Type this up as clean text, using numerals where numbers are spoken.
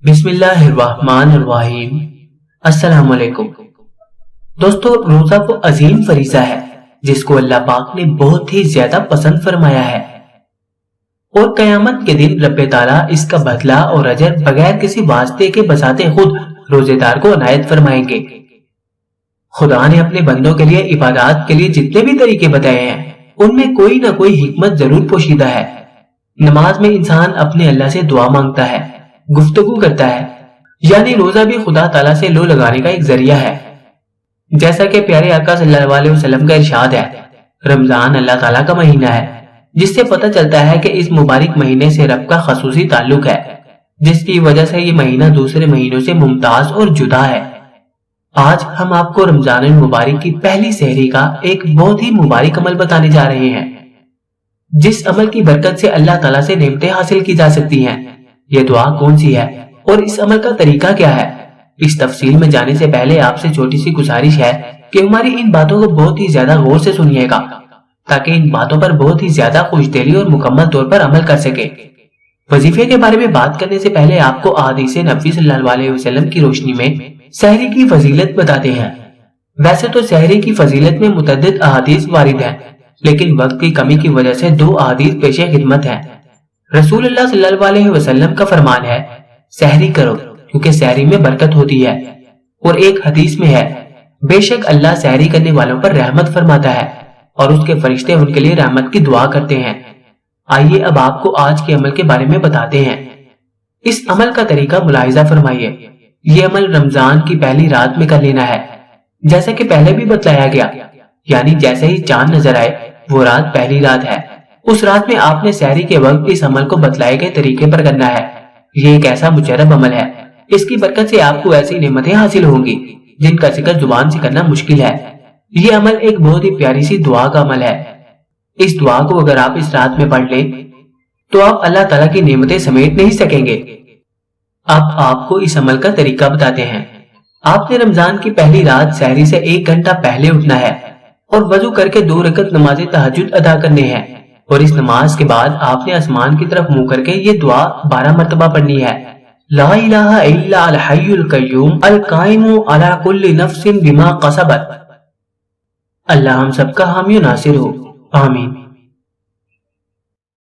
بسم اللہ الرحمن الرحیم۔ السلام علیکم دوستو، روزہ وہ عظیم فریضہ ہے جس کو اللہ پاک نے بہت ہی زیادہ پسند فرمایا ہے، اور قیامت کے دن رب تعالیٰ اس کا بدلہ اور اجر بغیر کسی واسطے کے بذات خود روزے دار کو عنایت فرمائیں گے۔ خدا نے اپنے بندوں کے لیے عبادات کے لیے جتنے بھی طریقے بتائے ہیں ان میں کوئی نہ کوئی حکمت ضرور پوشیدہ ہے۔ نماز میں انسان اپنے اللہ سے دعا مانگتا ہے، گفتگو کرتا ہے، یعنی روزہ بھی خدا تعالیٰ سے لو لگانے کا ایک ذریعہ ہے۔ جیسا کہ پیارے آقا صلی اللہ علیہ وسلم کا ارشاد ہے، رمضان اللہ تعالیٰ کا مہینہ ہے، جس سے پتہ چلتا ہے کہ اس مبارک مہینے سے رب کا خصوصی تعلق ہے، جس کی وجہ سے یہ مہینہ دوسرے مہینوں سے ممتاز اور جدا ہے۔ آج ہم آپ کو رمضان المبارک کی پہلی سحری کا ایک بہت ہی مبارک عمل بتانے جا رہے ہیں، جس عمل کی برکت سے اللہ تعالیٰ سے نعمتیں حاصل کی جا سکتی ہیں۔ یہ دعا کون سی ہے اور اس عمل کا طریقہ کیا ہے، اس تفصیل میں جانے سے پہلے آپ سے چھوٹی سی گزارش ہے کہ ہماری ان باتوں کو بہت ہی زیادہ غور سے سنیے گا تاکہ ان باتوں پر بہت ہی زیادہ خوش دلی اور مکمل طور پر عمل کر سکے۔ وظیفے کے بارے میں بات کرنے سے پہلے آپ کو احادیث نبوی صلی اللہ علیہ وسلم کی روشنی میں سحری کی فضیلت بتاتے ہیں۔ ویسے تو سحری کی فضیلت میں متعدد احادیث وارد ہیں، لیکن وقت کی کمی کی وجہ سے دو احادیث پیش خدمت ہیں۔ رسول اللہ صلی اللہ علیہ وسلم کا فرمان ہے، سحری کرو کیونکہ سحری میں برکت ہوتی ہے، اور ایک حدیث میں ہے، بے شک اللہ سحری کرنے والوں پر رحمت فرماتا ہے اور اس کے فرشتے ان کے لیے رحمت کی دعا کرتے ہیں۔ آئیے اب آپ کو آج کے عمل کے بارے میں بتاتے ہیں۔ اس عمل کا طریقہ ملاحظہ فرمائیے۔ یہ عمل رمضان کی پہلی رات میں کر لینا ہے، جیسا کہ پہلے بھی بتلایا گیا، یعنی جیسے ہی چاند نظر آئے وہ رات پہلی رات ہے۔ اس رات میں آپ نے سحری کے وقت اس عمل کو بتلائے گئے طریقے پر کرنا ہے۔ یہ ایک ایسا مجرب عمل ہے، اس کی برکت سے آپ کو ایسی نعمتیں حاصل ہوں گی جن کا ذکر زبان سے کرنا مشکل ہے۔ یہ عمل ایک بہت ہی پیاری سی دعا کا عمل ہے۔ اس دعا کو اگر آپ اس رات میں پڑھ لیں تو آپ اللہ تعالیٰ کی نعمتیں سمیٹ نہیں سکیں گے۔ اب آپ کو اس عمل کا طریقہ بتاتے ہیں۔ آپ نے رمضان کی پہلی رات سحری سے 1 گھنٹہ پہلے اٹھنا ہے اور وضو کر کے 2 رکعت نماز تہجد ادا کرنے ہیں، اور اس نماز کے بعد آپ نے آسمان کی طرف منہ کر کے یہ دعا 12 مرتبہ پڑھنی ہے۔ لا الہ الا الحی القیوم القائم علی کل نفس بما کسبت۔ اللہ ہم سب کا حامی و ناصر ہو، آمین۔